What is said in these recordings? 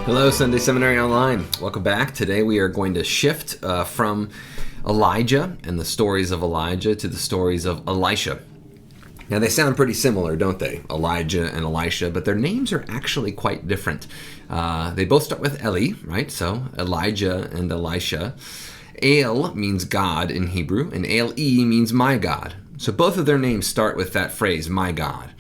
Hello, Sunday Seminary Online. Welcome back. Today we are going to shift from Elijah and the stories of Elijah to the stories of Elisha. Now they sound pretty similar, don't they? Elijah and Elisha, but their names are actually quite different. They both start with Eli, right? So Elijah and Elisha. El means God in Hebrew, and Eli means my God. So both of their names start with that phrase, my God.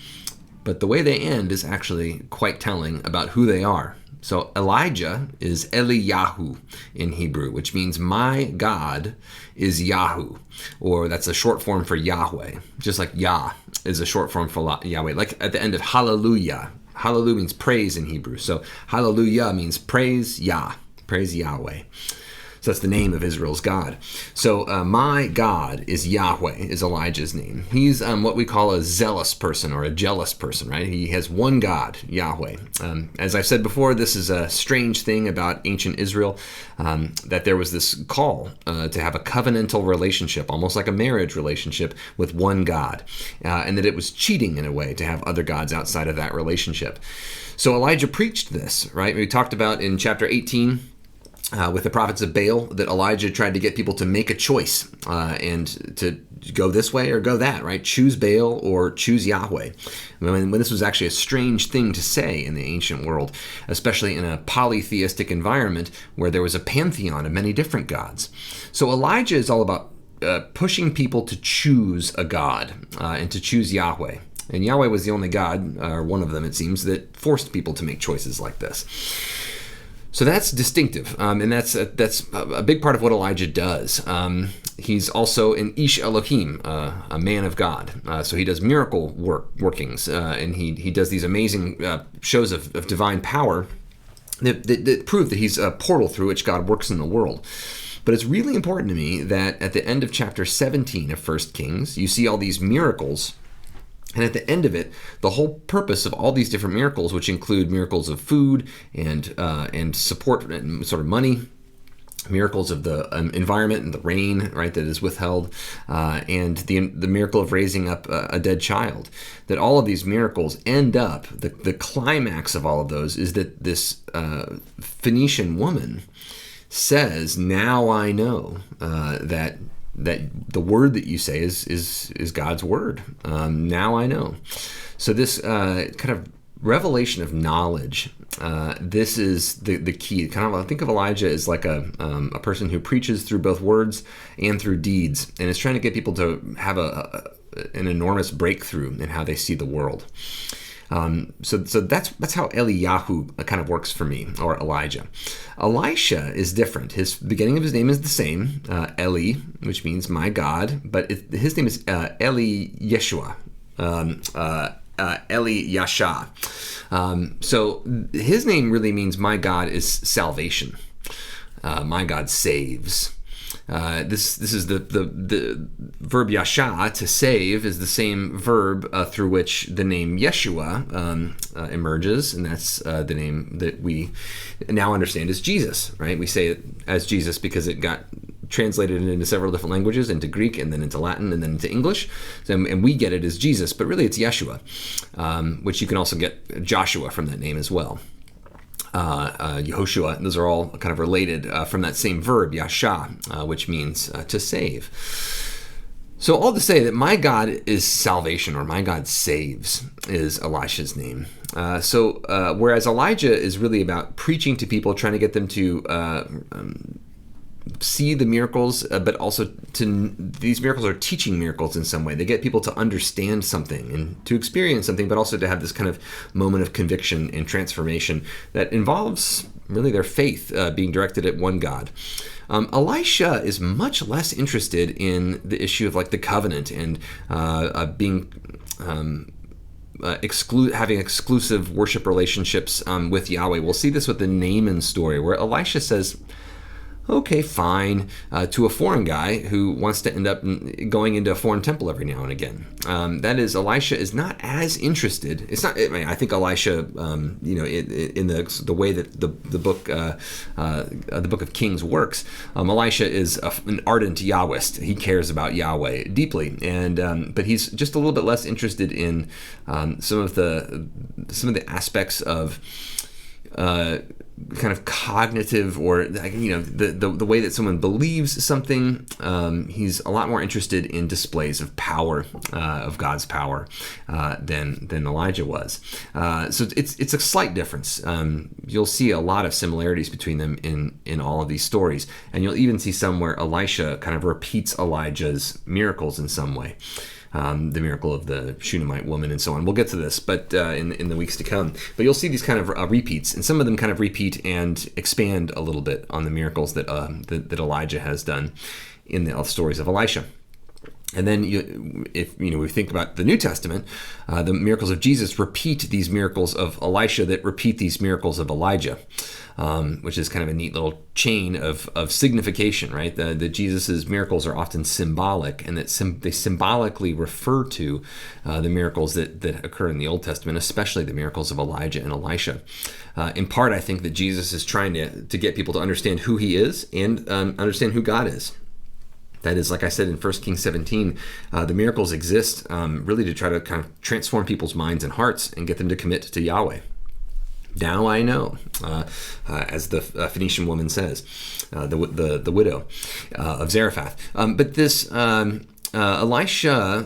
But the way they end is actually quite telling about who they are. So Elijah is Eliyahu in Hebrew, which means my God is Yahu, or that's a short form for Yahweh, just like Yah is a short form for Yahweh. Like at the end of Hallelujah. Hallelujah means praise in Hebrew. So Hallelujah means praise Yah, praise Yahweh. So that's the name of Israel's God. So my God is Yahweh, is Elijah's name. He's what we call a zealous person or a jealous person, right? He has one God, Yahweh. As I've said before, this is a strange thing about ancient Israel, that there was this call to have a covenantal relationship, almost like a marriage relationship with one God, and that it was cheating in a way to have other gods outside of that relationship. So Elijah preached this, right? We talked about in chapter 18, with the prophets of Baal, that Elijah tried to get people to make a choice and to go this way or go that, right? Choose Baal or choose Yahweh. When this was actually a strange thing to say in the ancient world, especially in a polytheistic environment where there was a pantheon of many different gods. So Elijah is all about pushing people to choose a God and to choose Yahweh. And Yahweh was the only God, or one of them it seems, that forced people to make choices like this. So that's distinctive, and that's a big part of what Elijah does. He's also an Ish Elohim, a man of God. So he does miracle workings, and he does these amazing shows of divine power that prove that he's a portal through which God works in the world. But it's really important to me that at the end of chapter 17 of 1 Kings, you see all these miracles. And at the end of it, the whole purpose of all these different miracles, which include miracles of food and support and sort of money, miracles of the environment and the rain, right, that is withheld, and the miracle of raising up a dead child, that all of these miracles end up, the climax of all of those is that this Phoenician woman says, now I know that the word that you say is God's word. Now I know. So this kind of revelation of knowledge, this is the key. Kind of, I think of Elijah as like a person who preaches through both words and through deeds, and is trying to get people to have an enormous breakthrough in how they see the world. So that's how Eliyahu kind of works for me, or Elijah. Elisha is different. His beginning of his name is the same, Eli, which means my God, but his name is Eli Yeshua, Eli Yasha. So his name really means my God is salvation. My God saves. This is the verb yasha, to save, is the same verb through which the name Yeshua emerges, and that's the name that we now understand as Jesus, right? We say it as Jesus because it got translated into several different languages, into Greek and then into Latin and then into English, and we get it as Jesus, but really it's Yeshua, which you can also get Joshua from that name as well. Yehoshua, those are all kind of related from that same verb, yasha, which means to save. So all to say that my God is salvation, or my God saves, is Elisha's name. Whereas Elijah is really about preaching to people, trying to get them to see the miracles, but also these miracles are teaching miracles in some way. They get people to understand something and to experience something, but also to have this kind of moment of conviction and transformation that involves really their faith being directed at one God. Elisha is much less interested in the issue of like the covenant and being having exclusive worship relationships with Yahweh. We'll see this with the Naaman story, where Elisha says, okay, fine, to a foreign guy who wants to end up going into a foreign temple every now and again. That is, Elisha is not as interested. It's not. I mean, I think Elisha, in the way that the book of Kings works, Elisha is an ardent Yahwist. He cares about Yahweh deeply, and but he's just a little bit less interested in some of the aspects of kind of cognitive, or the way that someone believes something. He's a lot more interested in displays of power, of God's power, than Elijah was. So it's a slight difference. You'll see a lot of similarities between them in all of these stories, and you'll even see some where Elisha kind of repeats Elijah's miracles in some way. The miracle of the Shunammite woman and so on. We'll get to this, but in the weeks to come. But you'll see these kind of repeats, and some of them kind of repeat and expand a little bit on the miracles that Elijah has done in the stories of Elisha. And then, if we think about the New Testament, the miracles of Jesus repeat these miracles of Elisha that repeat these miracles of Elijah, which is kind of a neat little chain of signification, right? That Jesus' miracles are often symbolic, and that they symbolically refer to the miracles that occur in the Old Testament, especially the miracles of Elijah and Elisha. In part, I think that Jesus is trying to get people to understand who he is and understand who God is. That is, like I said in 1 Kings 17, the miracles exist really to try to kind of transform people's minds and hearts and get them to commit to Yahweh. Now I know, as the Phoenician woman says, the widow of Zarephath. But this Elisha,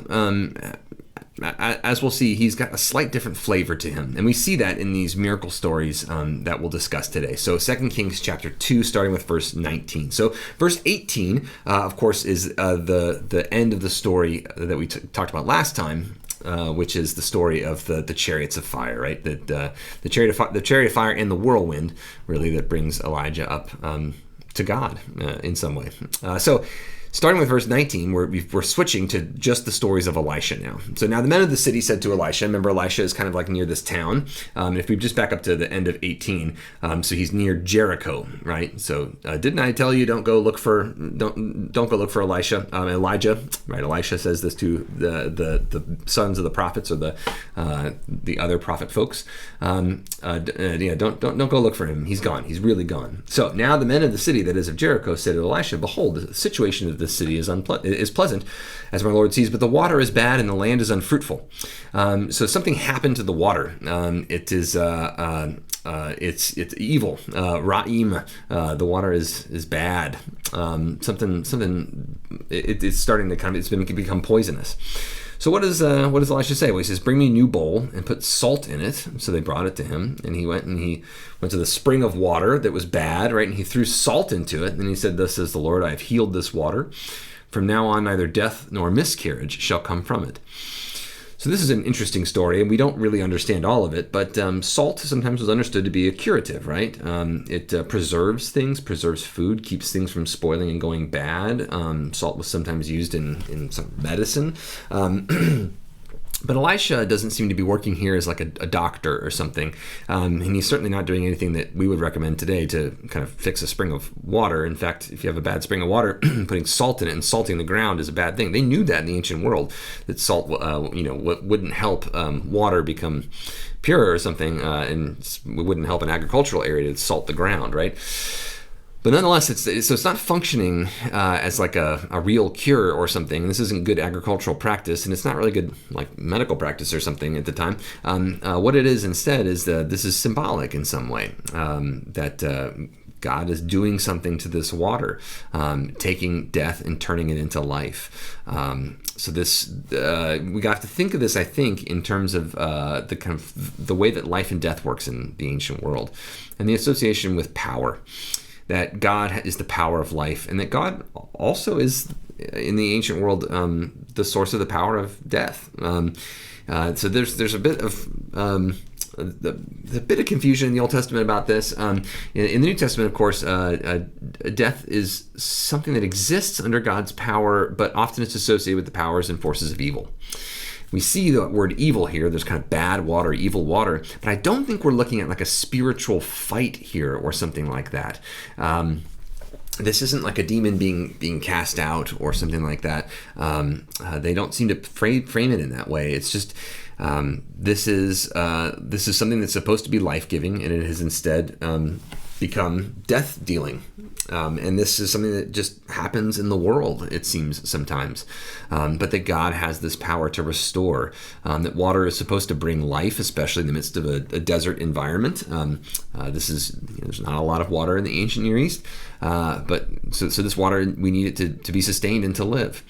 as we'll see, he's got a slight different flavor to him. And we see that in these miracle stories that we'll discuss today. So 2 Kings chapter 2, starting with verse 19. So verse 18, of course, is the end of the story that we talked about last time, which is the story of the chariots of fire, right? The chariot of fire and the whirlwind, really, that brings Elijah up to God in some way. So starting with verse 19, we're switching to just the stories of Elisha now. So now the men of the city said to Elisha, remember Elisha is kind of like near this town. If we just back up to the end of 18, so he's near Jericho, right? So didn't I tell you don't go look for Elijah, right? Elisha says this to the sons of the prophets, or the other prophet folks. Don't go look for him. He's gone. He's really gone. So now the men of the city, that is of Jericho, said to Elisha, behold, the situation of this city is pleasant, as my Lord sees, but the water is bad and the land is unfruitful. So something happened to the water. It is it's evil. Ra'im. The water is bad. It's starting to it's become poisonous. So what does Elisha say? Well, he says, bring me a new bowl and put salt in it. So they brought it to him, and he went to the spring of water that was bad, right? And he threw salt into it. And he said, thus says the Lord, I have healed this water. From now on, neither death nor miscarriage shall come from it. So this is an interesting story, and we don't really understand all of it, but salt sometimes was understood to be a curative, right? It preserves things, preserves food, keeps things from spoiling and going bad. Salt was sometimes used in some medicine. But Elisha doesn't seem to be working here as like a doctor or something. And he's certainly not doing anything that we would recommend today to kind of fix a spring of water. In fact, if you have a bad spring of water, putting salt in it and salting the ground is a bad thing. They knew that in the ancient world, that salt wouldn't help water become pure or something, and it wouldn't help an agricultural area to salt the ground, right? But nonetheless, it's not functioning as like a real cure or something. This isn't good agricultural practice, and it's not really good like medical practice or something at the time. What it is instead is this is symbolic in some way, that God is doing something to this water, taking death and turning it into life. So this we got to think of this, I think, in terms of the way that life and death works in the ancient world, and the association with power. That God is the power of life, and that God also is, in the ancient world, the source of the power of death. So there's a bit of confusion in the Old Testament about this. In the New Testament, of course, death is something that exists under God's power, but often it's associated with the powers and forces of evil. We see the word evil here. There's kind of bad water, evil water, but I don't think we're looking at like a spiritual fight here or something like that. This isn't like a demon being cast out or something like that. They don't seem to frame it in that way. It's just this is something that's supposed to be life-giving, and it has instead become death dealing. And this is something that just happens in the world, it seems sometimes. But that God has this power to restore. That water is supposed to bring life, especially in the midst of a desert environment. There's not a lot of water in the ancient Near East. But this water, we need it to be sustained and to live.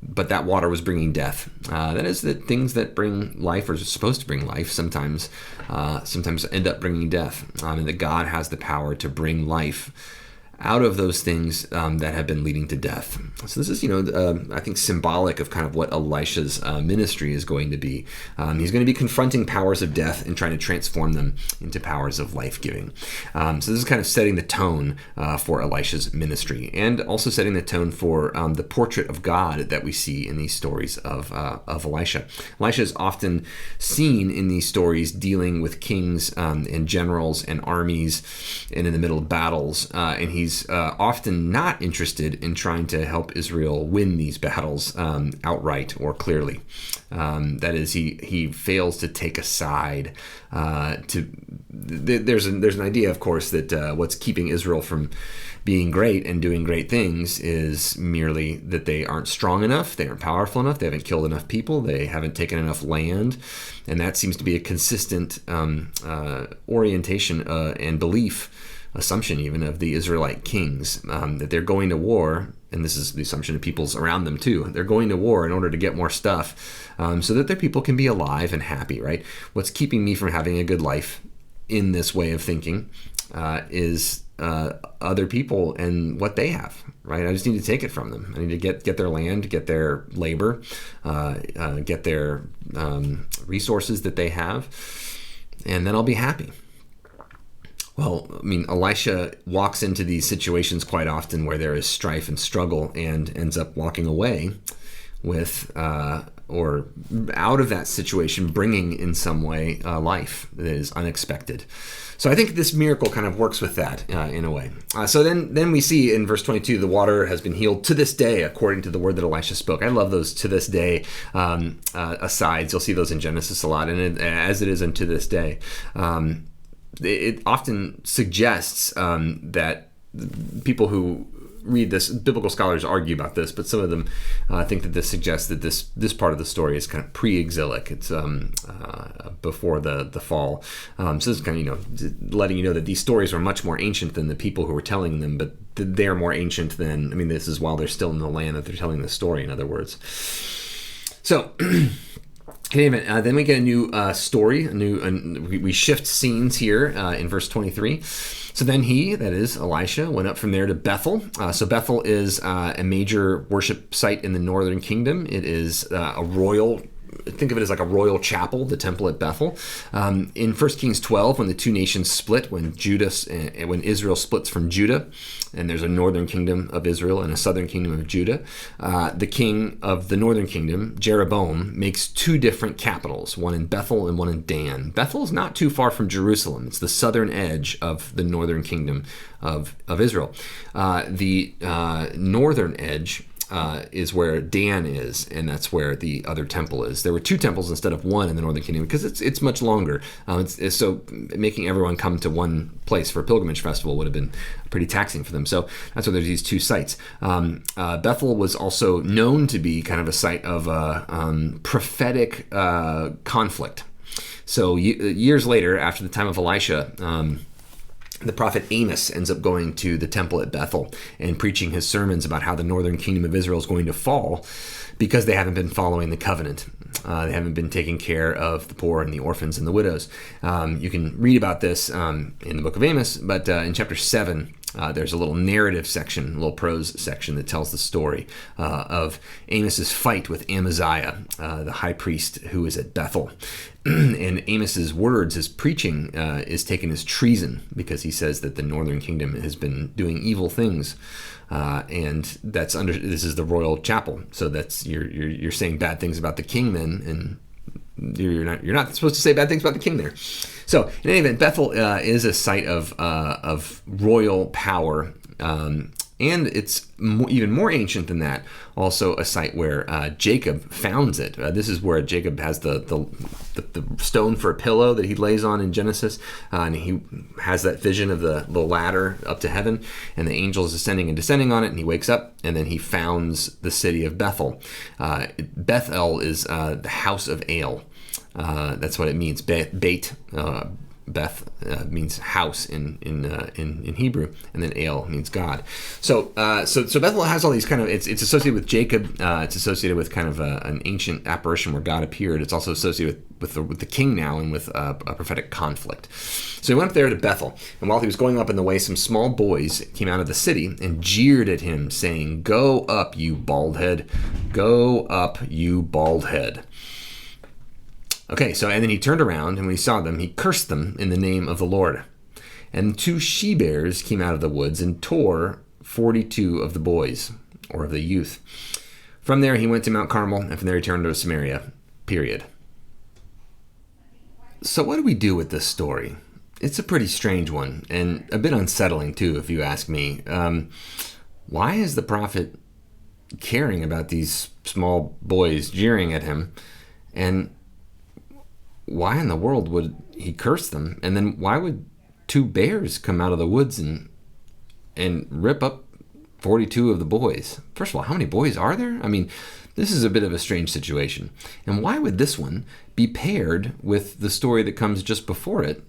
But that water was bringing death. That is, that things that bring life, or are supposed to bring life, sometimes end up bringing death. And that God has the power to bring life out of those things that have been leading to death. So this is, I think, symbolic of kind of what Elisha's ministry is going to be. He's going to be confronting powers of death and trying to transform them into powers of life-giving. So this is kind of setting the tone for Elisha's ministry, and also setting the tone for the portrait of God that we see in these stories of Elisha. Elisha is often seen in these stories dealing with kings and generals and armies and in the middle of battles, and he's often not interested in trying to help Israel win these battles outright or clearly. That is, he fails to take a side. There's an idea, of course, that what's keeping Israel from being great and doing great things is merely that they aren't strong enough, they aren't powerful enough, they haven't killed enough people, they haven't taken enough land. And that seems to be a consistent orientation and belief, assumption even, of the Israelite kings, that they're going to war, and this is the assumption of peoples around them too. They're going to war in order to get more stuff, so that their people can be alive and happy, right? What's keeping me from having a good life in this way of thinking is other people and what they have, right? I just need to take it from them. I need to get their land, get their labor, get their resources that they have, and then I'll be happy. Well, I mean, Elisha walks into these situations quite often where there is strife and struggle, and ends up walking away with, or out of that situation, bringing in some way life that is unexpected. So I think this miracle kind of works with that in a way. So then we see in verse 22, the water has been healed to this day, according to the word that Elisha spoke. I love those "to this day" asides. You'll see those in Genesis a lot, and as it is unto this day. It often suggests that people who read this, biblical scholars argue about this, but some of them think that this suggests that this part of the story is kind of pre-exilic. It's before the fall. So this is kind of letting you know that these stories are much more ancient than the people who were telling them, but they're more ancient than, this is while they're still in the land that they're telling the story, in other words. So then we get a new story. We shift scenes here in verse 23. So then he, that is Elisha, went up from there to Bethel. So Bethel is a major worship site in the northern kingdom. It is a royal. Think of it as like a royal chapel, the temple at Bethel. In 1 Kings 12, when the two nations split, when Israel splits from Judah, and there's a northern kingdom of Israel and a southern kingdom of Judah, the king of the northern kingdom, Jeroboam, makes two different capitals, one in Bethel and one in Dan. Bethel is not too far from Jerusalem. It's the southern edge of the northern kingdom of Israel. The northern edge is where Dan is, and that's where the other temple is. There were two temples instead of one in the northern kingdom because it's much longer. So making everyone come to one place for a pilgrimage festival would have been pretty taxing for them. So that's why there's these two sites. Bethel was also known to be kind of a site of prophetic conflict. So years later, after the time of Elisha, the prophet Amos ends up going to the temple at Bethel and preaching his sermons about how the northern kingdom of Israel is going to fall because they haven't been following the covenant. They haven't been taking care of the poor and the orphans and the widows. You can read about this in the book of Amos, but in chapter 7, there's a little narrative section, a little prose section that tells the story of Amos's fight with Amaziah, the high priest who is at Bethel. And Amos's words, his preaching, is taken as treason because he says that the northern kingdom has been doing evil things, and this is the royal chapel. So that's you're saying bad things about the king then, and you're not supposed to say bad things about the king there. So in any event, Bethel is a site of royal power. And it's even more ancient than that. Also a site where Jacob founds it. This is where Jacob has the stone for a pillow that he lays on in Genesis. And he has that vision of the ladder up to heaven. And the angels ascending and descending on it. And he wakes up. And then he founds the city of Bethel. Bethel is the house of Ale. That's what it means. Beit. Beth means house in Hebrew, and then El means God. So Bethel has all these kind of, it's associated with Jacob. It's associated with kind of an ancient apparition where God appeared. It's also associated with the king now and with a prophetic conflict. So he went up there to Bethel, and while he was going up in the way, some small boys came out of the city and jeered at him, saying, "Go up, you bald head! Go up, you bald head!" Okay, and then he turned around, and when he saw them, he cursed them in the name of the Lord. And 2 she-bears came out of the woods and tore 42 of the boys, or of the youth. From there he went to Mount Carmel, and from there he returned to Samaria, period. So what do we do with this story? It's a pretty strange one, and a bit unsettling too, if you ask me. Why is the prophet caring about these small boys jeering at him? And why in the world would he curse them? And then why would 2 bears come out of the woods and rip up 42 of the boys? First of all, how many boys are there? I mean, this is a bit of a strange situation. And why would this one be paired with the story that comes just before it,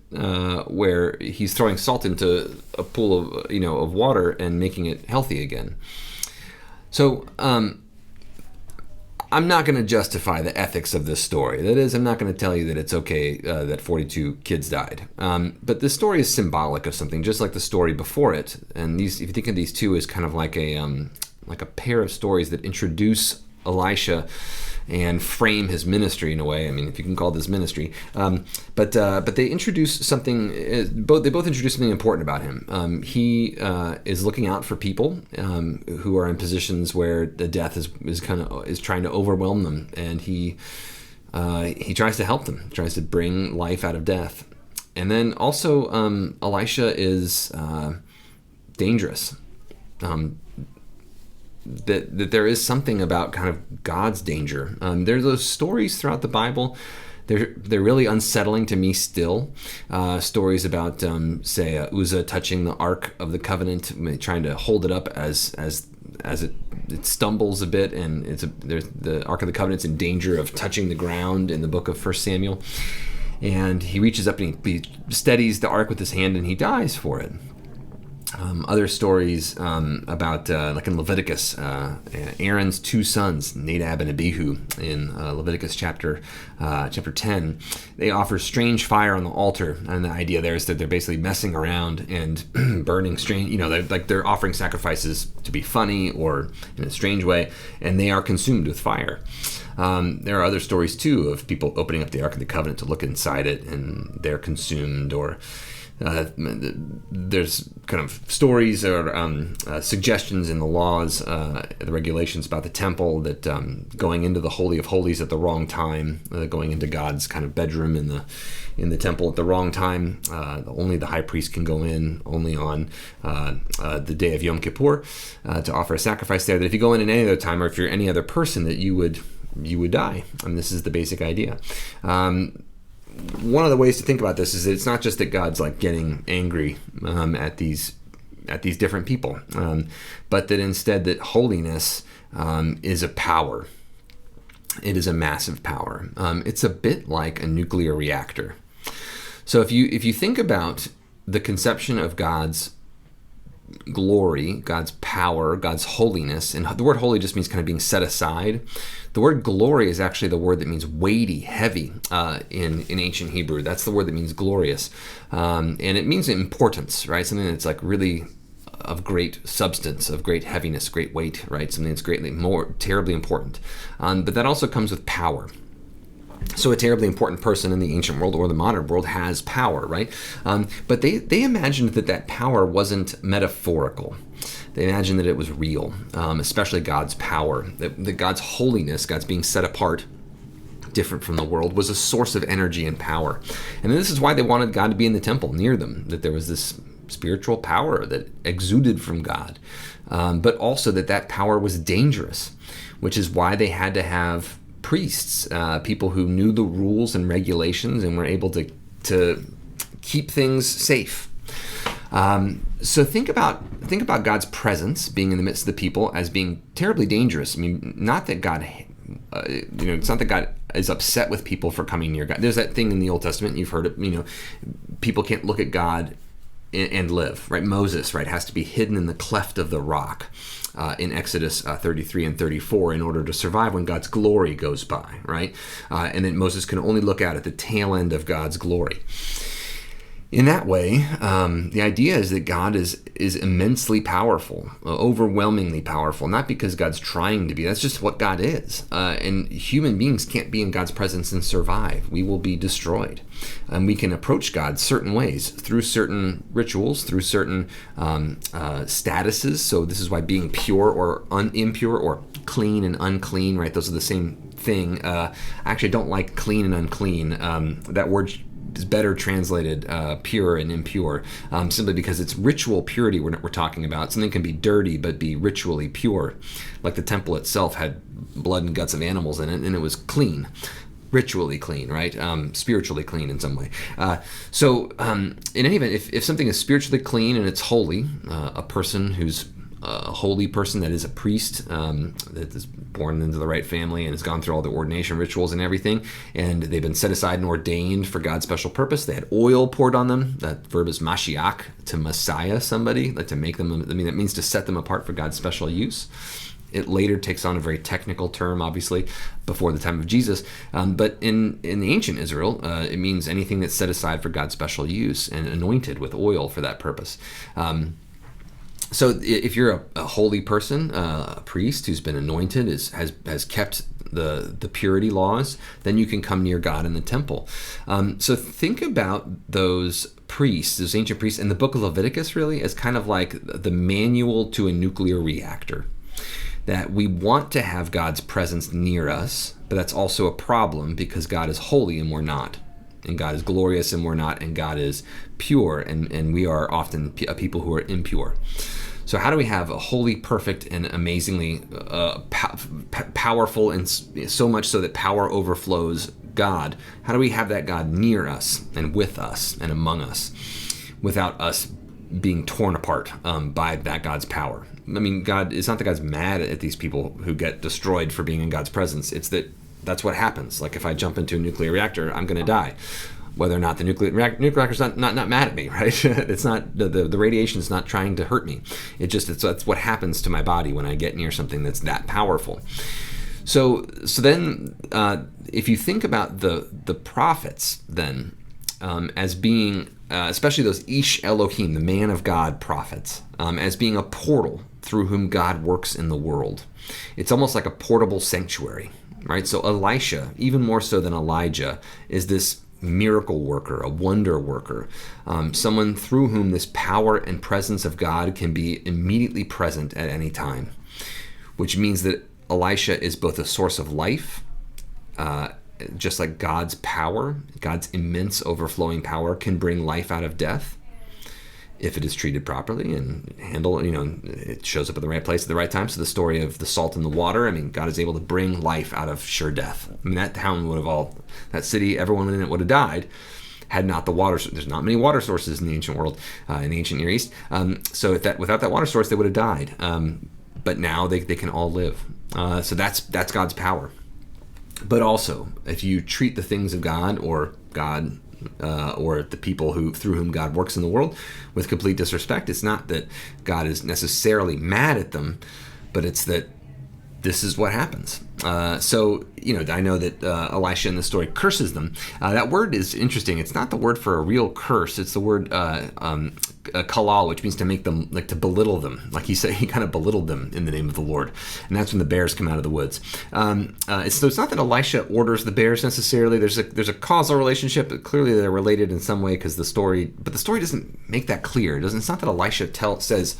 where he's throwing salt into a pool of water and making it healthy again? So, I'm not going to justify the ethics of this story. That is, I'm not going to tell you that it's okay that 42 kids died. But this story is symbolic of something, just like the story before it. And if you think of these two as kind of like a pair of stories that introduce Elisha and frame his ministry in a way. I mean, if you can call this ministry. But they introduce something. They both introduce something important about him. He is looking out for people who are in positions where the death is trying to overwhelm them, and he tries to help them. Tries to bring life out of death. And then also, Elisha is dangerous. That there is something about kind of God's danger. There are those stories throughout the Bible. They're really unsettling to me still. Stories about, say, Uzzah touching the Ark of the Covenant, trying to hold it up as it stumbles a bit, and there's the Ark of the Covenant's in danger of touching the ground in the book of 1 Samuel. And he reaches up and he steadies the Ark with his hand, and he dies for it. Other stories about, like in Leviticus, Aaron's 2 sons, Nadab and Abihu, in Leviticus chapter 10, they offer strange fire on the altar, and the idea there is that they're basically messing around and burning strange, they're offering sacrifices to be funny or in a strange way, and they are consumed with fire. There are other stories too of people opening up the Ark of the Covenant to look inside it, and they're consumed, or there's kind of stories or suggestions in the laws, the regulations about the temple, that going into the Holy of Holies at the wrong time, going into God's kind of bedroom in the temple at the wrong time, only the high priest can go in, only on the day of Yom Kippur to offer a sacrifice there, that if you go in any other time, or if you're any other person, that you would die. And this is the basic idea. One of the ways to think about this is that it's not just that God's like getting angry at these different people, but that instead that holiness is a power. It is a massive power. It's a bit like a nuclear reactor. So if you think about the conception of God's glory, God's power, God's holiness, and the word holy just means kind of being set aside. The word glory is actually the word that means weighty, heavy in ancient Hebrew. That's the word that means glorious. And it means importance, right? Something that's like really of great substance, of great heaviness, great weight, right? Something that's terribly important. But that also comes with power. So a terribly important person in the ancient world or the modern world has power, right? But they imagined that power wasn't metaphorical. They imagined that it was real, especially God's power, that God's holiness, God's being set apart, different from the world, was a source of energy and power. And this is why they wanted God to be in the temple near them, that there was this spiritual power that exuded from God, but also that power was dangerous, which is why they had to have priests, people who knew the rules and regulations and were able to keep things safe. So think about God's presence being in the midst of the people as being terribly dangerous. I mean, not that God, it's not that God is upset with people for coming near God. There's that thing in the Old Testament, you've heard it, people can't look at God and live, right? Moses, right, has to be hidden in the cleft of the rock in Exodus 33 and 34 in order to survive when God's glory goes by, right? And then Moses can only look out at the tail end of God's glory. In that way, the idea is that God is immensely powerful, overwhelmingly powerful, not because God's trying to be. That's just what God is. And human beings can't be in God's presence and survive. We will be destroyed. And we can approach God certain ways, through certain rituals, through certain statuses. So this is why being pure or impure, or clean and unclean, right? Those are the same thing. I actually don't like clean and unclean. That word is better translated pure and impure, simply because it's ritual purity we're talking about. Something can be dirty but be ritually pure, like the temple itself had blood and guts of animals in it, and it was clean, ritually clean, right? Spiritually clean in some way. So in any event, if something is spiritually clean and it's holy, a person who's a holy person, that is a priest, that is born into the right family and has gone through all the ordination rituals and everything, and they've been set aside and ordained for God's special purpose. They had oil poured on them. That verb is Mashiach, to Messiah somebody, like to make them, that means to set them apart for God's special use. It later takes on a very technical term, obviously, before the time of Jesus. But in the ancient Israel, it means anything that's set aside for God's special use and anointed with oil for that purpose. So if you're a holy person, a priest who's been anointed, has kept the purity laws, then you can come near God in the temple. So think about those priests, those ancient priests, in the book of Leviticus really as kind of like the manual to a nuclear reactor. That we want to have God's presence near us, but that's also a problem because God is holy and we're not. And God is glorious and we're not, and God is pure, and we are often a people who are impure. So how do we have a holy, perfect, and amazingly powerful, and so much so that power overflows God? How do we have that God near us and with us and among us without us being torn apart by that God's power? I mean, it's not that God's mad at these people who get destroyed for being in God's presence. It's that's what happens. Like if I jump into a nuclear reactor, I'm going to die. Whether or not the nuclear reactor's not mad at me, right? It's not the radiation is not trying to hurt me. That's what happens to my body when I get near something that's that powerful. So then, if you think about the prophets, then as being, especially those Ish Elohim, the man of God prophets, as being a portal through whom God works in the world, it's almost like a portable sanctuary, right? So Elisha, even more so than Elijah, is this miracle worker, a wonder worker, someone through whom this power and presence of God can be immediately present at any time, which means that Elisha is both a source of life, just like God's power, God's immense overflowing power can bring life out of death if it is treated properly and handled, it shows up at the right place at the right time. So the story of the salt and the water, I mean, God is able to bring life out of sure death. I mean, that town that city, everyone in it would have died had not the water. There's not many water sources in the ancient world, in the ancient Near East. So without that water source, they would have died. But now they can all live. So that's God's power. But also, if you treat the things of God or the people through whom God works in the world with complete disrespect, it's not that God is necessarily mad at them, but it's that this is what happens. So I know that Elisha in the story curses them. That word is interesting. It's not the word for a real curse. It's the word kalal, which means to make them, like to belittle them. Like he said, he kind of belittled them in the name of the Lord. And that's when the bears come out of the woods. So it's not that Elisha orders the bears necessarily. There's a causal relationship, but clearly they're related in some way but the story doesn't make that clear. It's not that Elisha says,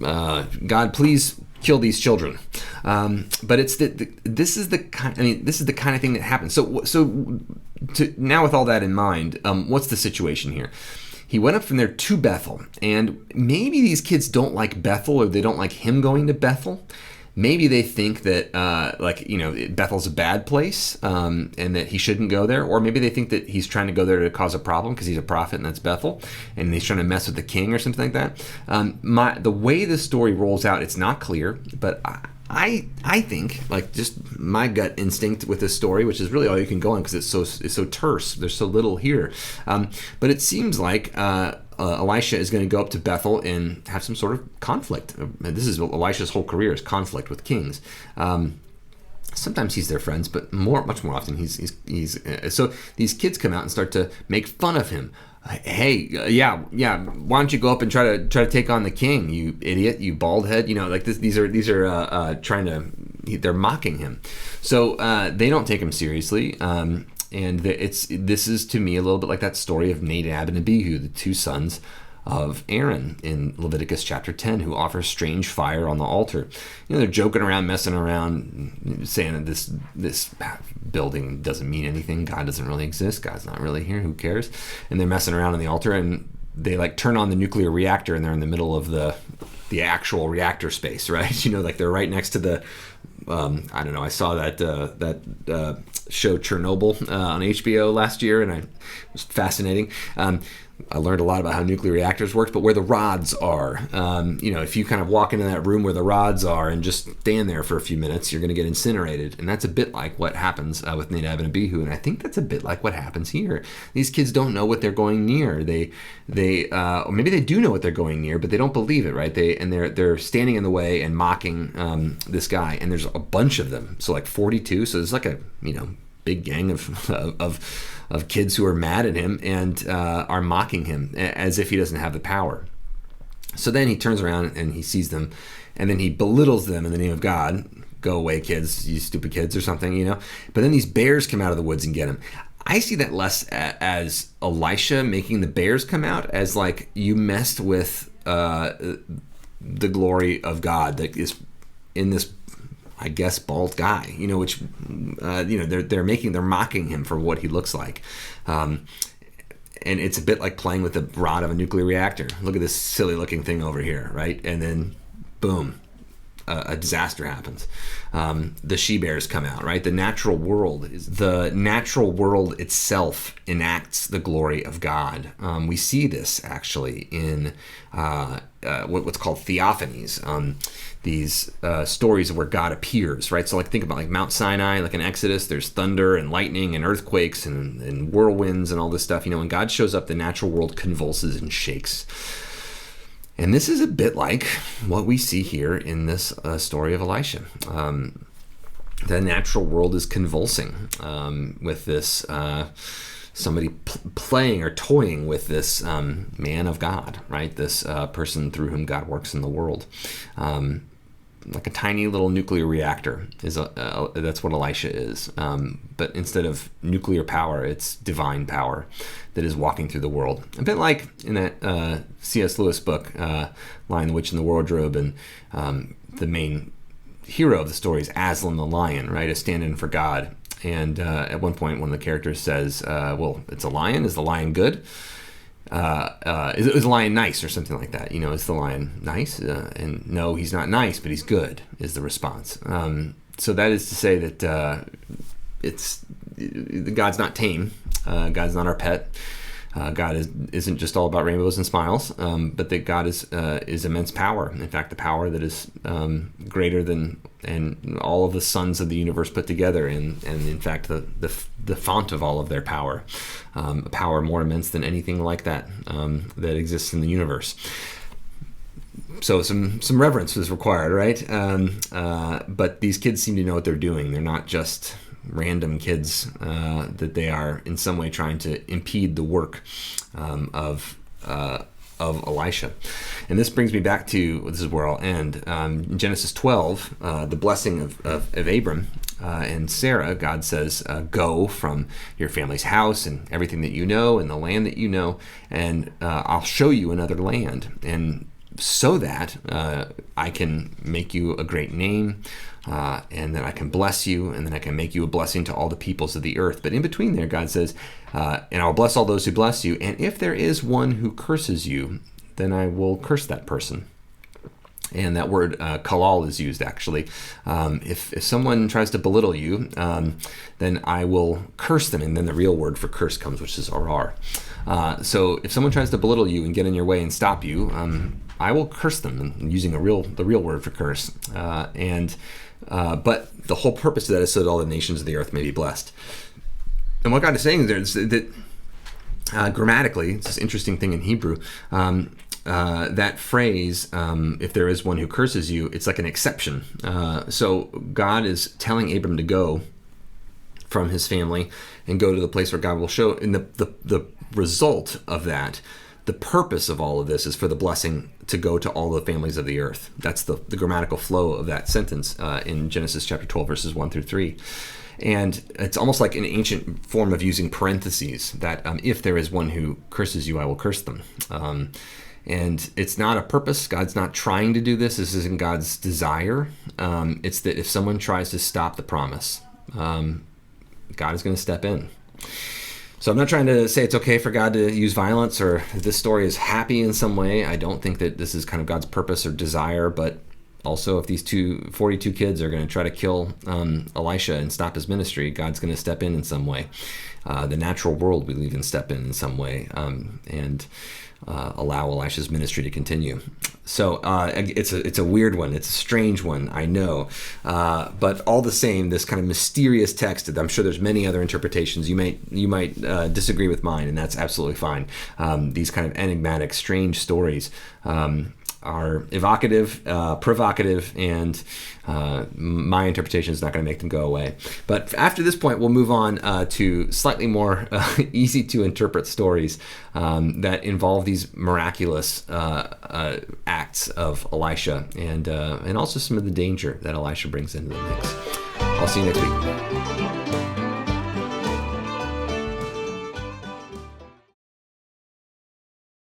God, please kill these children, but it's this is the kind of thing that happens. So now with all that in mind, what's the situation here? he went up from there to Bethel. And maybe these kids don't like Bethel, or they don't like him going to Bethel. Maybe they think that, Bethel's a bad place, and that he shouldn't go there. Or maybe they think that he's trying to go there to cause a problem because he's a prophet and that's Bethel, and he's trying to mess with the king or something like that. The way the story rolls out, it's not clear, but I think, like, just my gut instinct with this story, which is really all you can go on because it's so terse. There's so little here. But it seems like Elisha is going to go up to Bethel and have some sort of conflict. This is Elisha's whole career, is conflict with kings. Sometimes he's their friends, but much more often he's so these kids come out and start to make fun of him. Hey, yeah, why don't you go up and try to take on the king, you idiot, you bald head, like this. These are they're mocking him. So they don't take him seriously. And this is to me a little bit like that story of Nadab and Abihu, the two sons of Aaron in Leviticus chapter 10, who offer strange fire on the altar. They're joking around, messing around, saying that this building doesn't mean anything. God doesn't really exist. God's not really here. Who cares? And they're messing around on the altar, and they turn on the nuclear reactor, and they're in the middle of the actual reactor space, right? Like they're right next to the I don't know. I saw that show Chernobyl on HBO last year, and it was fascinating. I learned a lot about how nuclear reactors work, but where the rods are, if you kind of walk into that room where the rods are and just stand there for a few minutes, you're going to get incinerated. And that's a bit like what happens with Nadab and Abihu. And I think that's a bit like what happens here. These kids don't know what they're going near. Or maybe they do know what they're going near, but they don't believe it, right? They're standing in the way and mocking this guy. And there's a bunch of them. So 42. So there's a, big gang of kids who are mad at him and are mocking him as if he doesn't have the power. So then he turns around and he sees them, and then he belittles them in the name of God. Go away, kids, you stupid kids, or something, But then these bears come out of the woods and get him. I see that less as Elisha making the bears come out, as you messed with the glory of God that is in this, I guess, bald guy, which, they're mocking him for what he looks like. And it's a bit like playing with the rod of a nuclear reactor. Look at this silly looking thing over here, right? And then, boom, a disaster happens. The she-bears come out, right? The natural world itself enacts the glory of God. We see this actually in what's called theophanies. These stories where God appears, right? So think about Mount Sinai, in Exodus, there's thunder and lightning and earthquakes and whirlwinds and all this stuff. When God shows up, the natural world convulses and shakes. And this is a bit like what we see here in this story of Elisha. The natural world is convulsing with this somebody playing or toying with this man of God, right? This person through whom God works in the world. Like a tiny little nuclear reactor that's what Elisha is. But instead of nuclear power, it's divine power that is walking through the world. A bit like in that C.S. Lewis book, Lion, the Witch, and the Wardrobe, and the main hero of the story is Aslan the lion, right? A stand-in for God. And at one point, one of the characters says, well, it's a lion. Is the lion good? Is the lion nice, or something like that? Is the lion nice? And no, he's not nice, but he's good, is the response. So that is to say that God's not tame. God's not our pet. God isn't just all about rainbows and smiles, but that God is immense power. In fact, the power that is greater than all of the suns of the universe put together, and in fact the font of all of their power, a power more immense than anything like that that exists in the universe. So some reverence is required, right? But these kids seem to know what they're doing. They're not just random kids, that they are in some way trying to impede the work of Elisha. And this brings me back to, this is where I'll end, in Genesis 12, the blessing of Abram and Sarah. God says, go from your family's house and everything that you know and the land that you know, and I'll show you another land, and so that I can make you a great name. and then I can bless you, and then I can make you a blessing to all the peoples of the earth. But in between there, God says, and I'll bless all those who bless you, and if there is one who curses you, then I will curse that person. And that word kalal is used, actually. If someone tries to belittle you, then I will curse them. And then the real word for curse comes, which is orar. So if someone tries to belittle you and get in your way and stop you, I will curse them, using the real word for curse. But the whole purpose of that is so that all the nations of the earth may be blessed. And what God is saying there is that grammatically, it's this interesting thing in Hebrew, that phrase, if there is one who curses you, it's like an exception. So God is telling Abram to go from his family and go to the place where God will show. And the result of that, the purpose of all of this, is for the blessing to go to all the families of the earth. That's the grammatical flow of that sentence in Genesis chapter 12, verses 1 through 3. And it's almost like an ancient form of using parentheses, that if there is one who curses you, I will curse them. And it's not a purpose. God's not trying to do this. This isn't God's desire. It's that if someone tries to stop the promise, God is going to step in. So I'm not trying to say it's okay for God to use violence, or that this story is happy in some way. I don't think that this is kind of God's purpose or desire. But also, if these 42 kids are going to try to kill Elisha and stop his ministry, God's going to step in some way. The natural world, we believe, in step in some way, and allow Elisha's ministry to continue. So it's a weird one. It's a strange one, I know. But all the same, this kind of mysterious text, I'm sure there's many other interpretations. You might disagree with mine, and that's absolutely fine. These kind of enigmatic, strange stories are evocative, provocative, and my interpretation is not going to make them go away. But after this point, we'll move on to slightly more easy to interpret stories that involve these miraculous acts of Elisha, and also some of the danger that Elisha brings into the mix. I'll see you next week.